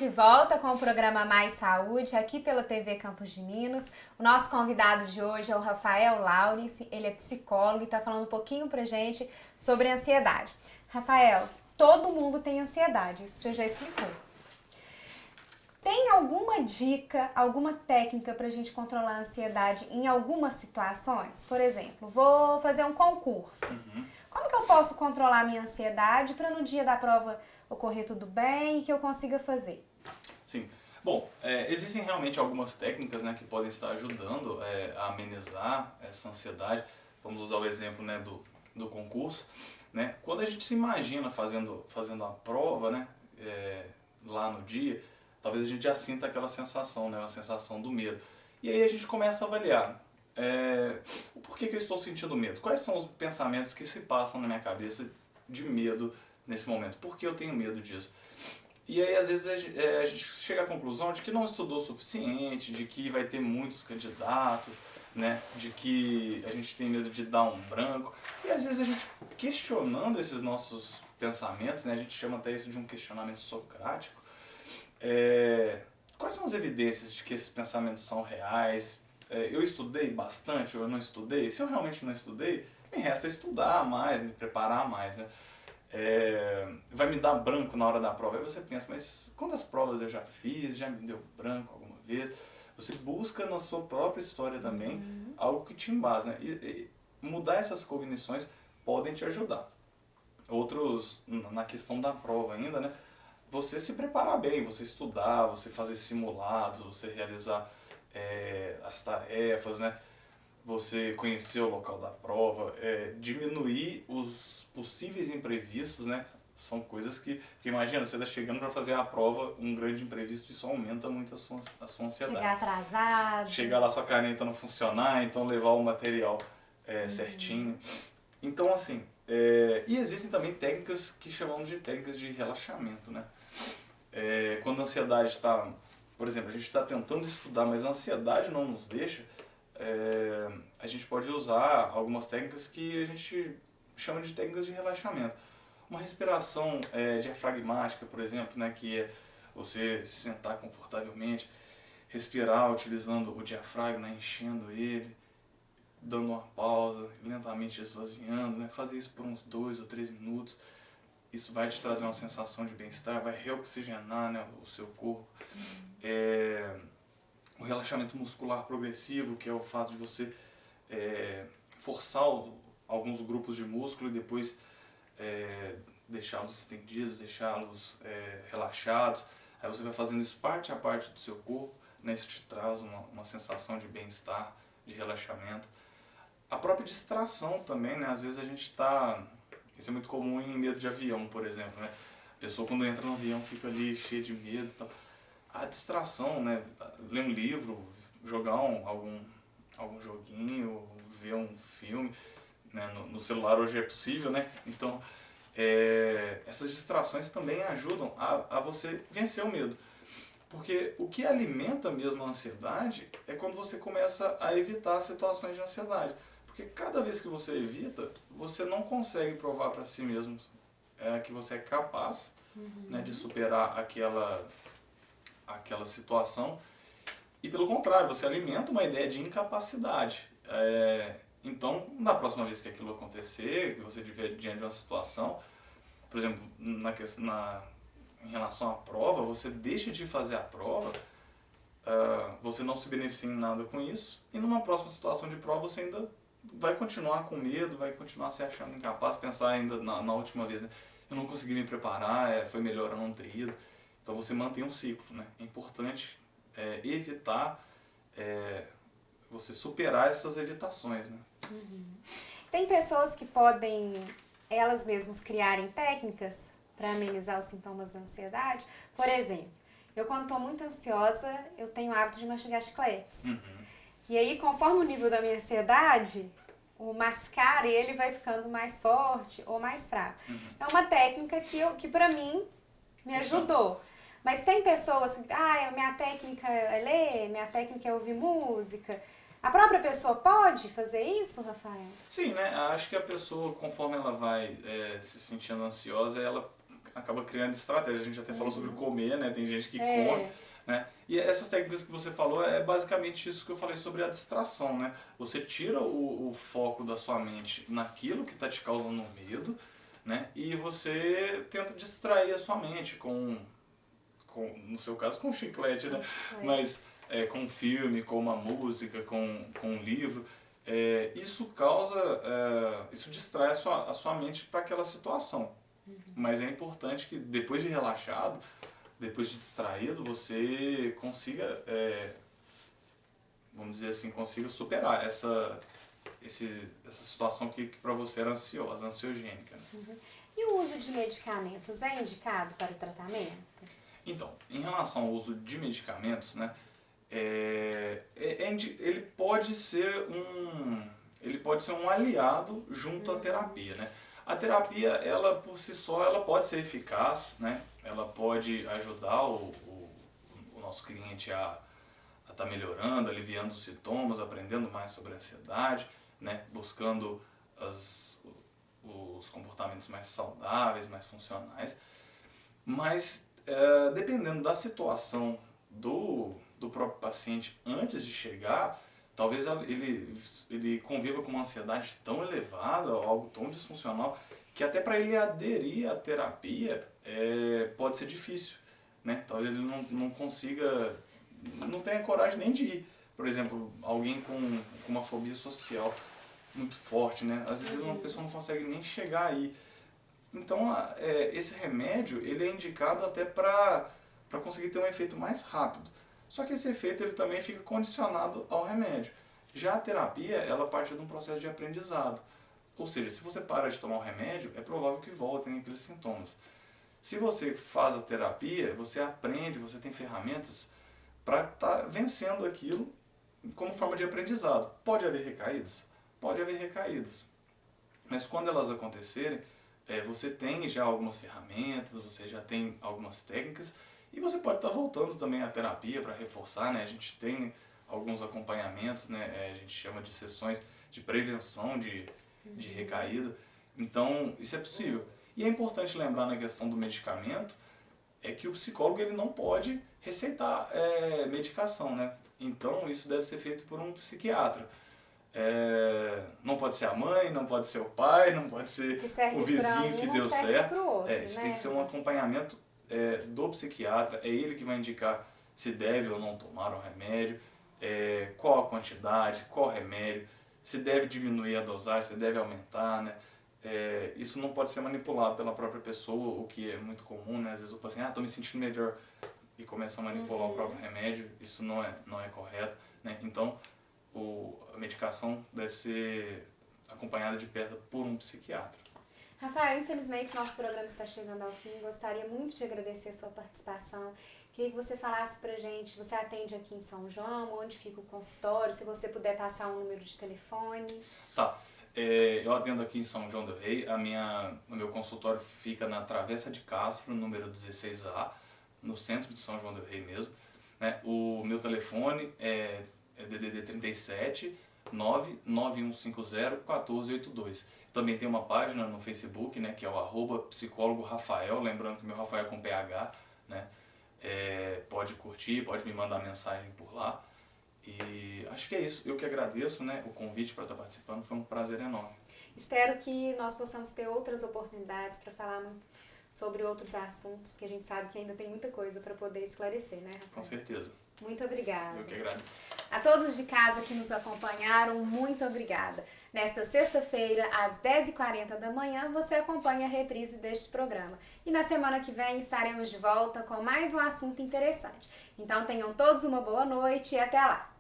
de volta com o programa Mais Saúde, aqui pela TV Campos de Minas. O nosso convidado de hoje é o Rafael Lawrence, ele é psicólogo e está falando um pouquinho pra gente sobre ansiedade. Rafael, todo mundo tem ansiedade, isso você já explicou. Tem alguma dica, alguma técnica pra gente controlar a ansiedade em algumas situações? Por exemplo, vou fazer um concurso. Como que eu posso controlar a minha ansiedade para no dia da prova ocorrer tudo bem e que eu consiga fazer? Sim. Bom, existem realmente algumas técnicas, né, que podem estar ajudando a amenizar essa ansiedade. Vamos usar o exemplo, né, do concurso. Né? Quando a gente se imagina fazendo a prova, né, lá no dia, talvez a gente já sinta aquela sensação, né, a sensação do medo. E aí a gente começa a avaliar o porquê que eu estou sentindo medo. Quais são os pensamentos que se passam na minha cabeça de medo nesse momento? Por que eu tenho medo disso? E aí, às vezes, a gente chega à conclusão de que não estudou o suficiente, de que vai ter muitos candidatos, né? De que a gente tem medo de dar um branco. E às vezes a gente, questionando esses nossos pensamentos, né? A gente chama até isso de um questionamento socrático. Quais são as evidências de que esses pensamentos são reais? Eu estudei bastante ou eu não estudei? Se eu realmente não estudei, me resta estudar mais, me preparar mais, né? Vai me dar branco na hora da prova. Aí você pensa, mas quantas provas eu já fiz, já me deu branco alguma vez? Você busca na sua própria história também algo que te embasa, né? E mudar essas cognições podem te ajudar. Outros, na questão da prova ainda, né? Você se preparar bem, você estudar, você fazer simulados, você realizar as tarefas, né? Você conhecer o local da prova, diminuir os possíveis imprevistos, né? São coisas que imagina, você está chegando para fazer a prova, um grande imprevisto, isso aumenta muito a sua ansiedade. Chegar atrasado. Chegar lá, sua caneta não funcionar, então levar o material certinho. Então, assim, e existem também técnicas que chamamos de técnicas de relaxamento, né? Quando a ansiedade está, por exemplo, a gente está tentando estudar, mas a ansiedade não nos deixa, a gente pode usar algumas técnicas que a gente chama de técnicas de relaxamento. Uma respiração diafragmática, por exemplo, né, que é você se sentar confortavelmente, respirar utilizando o diafragma, né, enchendo ele, dando uma pausa, lentamente esvaziando, né, fazer isso por uns 2 ou 3 minutos. Isso vai te trazer uma sensação de bem-estar, vai reoxigenar, né, o seu corpo. O relaxamento muscular progressivo, que é o fato de você forçar alguns grupos de músculo e depois deixá-los estendidos, deixá-los relaxados. Aí você vai fazendo isso parte a parte do seu corpo, né? Isso te traz uma sensação de bem-estar, de relaxamento. A própria distração também, né? Às vezes a gente está... Isso é muito comum em medo de avião, por exemplo, né? A pessoa quando entra no avião fica ali cheia de medo e tal. A distração, né? Ler um livro, jogar algum joguinho, ver um filme, né? No celular hoje é possível, né? Então, essas distrações também ajudam a você vencer o medo. Porque o que alimenta mesmo a ansiedade é quando você começa a evitar situações de ansiedade. Porque cada vez que você evita, você não consegue provar para si mesmo que você é capaz, né, de superar aquela situação. E pelo contrário, você alimenta uma ideia de incapacidade. Então, na próxima vez que aquilo acontecer, que você estiver diante de uma situação, por exemplo, em relação à prova, você deixa de fazer a prova, você não se beneficia em nada com isso, e numa próxima situação de prova você ainda vai continuar com medo, vai continuar se achando incapaz, pensar ainda na última vez, né? Eu não consegui me preparar, foi melhor eu não ter ido. Então você mantém um ciclo, né? É importante evitar, você superar essas evitações, né? Tem pessoas que podem, elas mesmas, criarem técnicas para amenizar os sintomas da ansiedade. Por exemplo, eu quando estou muito ansiosa, eu tenho o hábito de mastigar chicletes. E aí, conforme o nível da minha ansiedade, o mascar ele vai ficando mais forte ou mais fraco. É uma técnica que para mim me ajudou. Mas tem pessoas que, minha técnica é ler, minha técnica é ouvir música. A própria pessoa pode fazer isso, Rafael? Sim, né? Acho que a pessoa, conforme ela vai se sentindo ansiosa, ela acaba criando estratégia. A gente até falou sobre comer, né? Tem gente que come, né? E essas técnicas que você falou é basicamente isso que eu falei sobre a distração, né? Você tira o foco da sua mente naquilo que está te causando medo, né? E você tenta distrair a sua mente no seu caso, com chiclete, né? Mas com um filme, com uma música, com um livro. Isso isso distrai a sua mente para aquela situação. Mas é importante que depois de relaxado, depois de distraído, você consiga, vamos dizer assim, consiga superar essa situação que para você era ansiogênica. Né? E o uso de medicamentos é indicado para o tratamento? Então, em relação ao uso de medicamentos, né, ele pode ser um aliado junto à terapia, né? A terapia, ela por si só, ela pode ser eficaz, né? Ela pode ajudar o nosso cliente a estar melhorando, aliviando os sintomas, aprendendo mais sobre a ansiedade, né? Buscando os comportamentos mais saudáveis, mais funcionais. Mas, dependendo da situação do próprio paciente antes de chegar, talvez ele conviva com uma ansiedade tão elevada, algo tão disfuncional, que até para ele aderir à terapia pode ser difícil, né? Talvez ele não consiga, não tenha coragem nem de ir. Por exemplo, alguém com uma fobia social muito forte, né? Às vezes uma pessoa não consegue nem chegar aí. Então, esse remédio ele é indicado até para conseguir ter um efeito mais rápido. Só que esse efeito ele também fica condicionado ao remédio. Já a terapia, ela parte de um processo de aprendizado. Ou seja, se você para de tomar o remédio, é provável que voltem aqueles sintomas. Se você faz a terapia, você aprende, você tem ferramentas para estar vencendo aquilo como forma de aprendizado. Pode haver recaídas? Pode haver recaídas. Mas quando elas acontecerem, você tem já algumas ferramentas, você já tem algumas técnicas, e você pode estar voltando também à terapia para reforçar, né? A gente tem alguns acompanhamentos, né? A gente chama de sessões de prevenção de recaída. Então, isso é possível. E é importante lembrar na questão do medicamento, que o psicólogo ele não pode receitar medicação, né? Então, isso deve ser feito por um psiquiatra. Não pode ser a mãe, não pode ser o pai, não pode ser o vizinho que deu certo. Isso tem que ser um acompanhamento do psiquiatra, é ele que vai indicar se deve ou não tomar o remédio, qual a quantidade, qual remédio, se deve diminuir a dosagem, se deve aumentar, né? Isso não pode ser manipulado pela própria pessoa, o que é muito comum, né? Às vezes o paciente, estou me sentindo melhor, e começa a manipular o próprio remédio, isso não é correto, né? Então, a medicação deve ser acompanhada de perto por um psiquiatra. Rafael, infelizmente nosso programa está chegando ao fim. Gostaria muito de agradecer a sua participação. Queria que você falasse pra gente, você atende aqui em São João, onde fica o consultório, se você puder passar um número de telefone. Tá, eu atendo aqui em São João do Rei, o meu consultório fica na Travessa de Castro, número 16A, no centro de São João do Rei mesmo, né? O meu telefone é DDD 37 99150 1482. Também tem uma página no Facebook, né, que é o @psicólogo Rafael, lembrando que meu Rafael é com PH, né? Pode curtir, pode me mandar mensagem por lá. E acho que é isso. Eu que agradeço, né, o convite para estar participando, foi um prazer enorme. Espero que nós possamos ter outras oportunidades para falar muito sobre outros assuntos, que a gente sabe que ainda tem muita coisa para poder esclarecer, né, Rafael? Com certeza. Muito obrigada. Eu que agradeço. A todos de casa que nos acompanharam, muito obrigada. Nesta sexta-feira, às 10h40 da manhã, você acompanha a reprise deste programa. E na semana que vem estaremos de volta com mais um assunto interessante. Então tenham todos uma boa noite e até lá!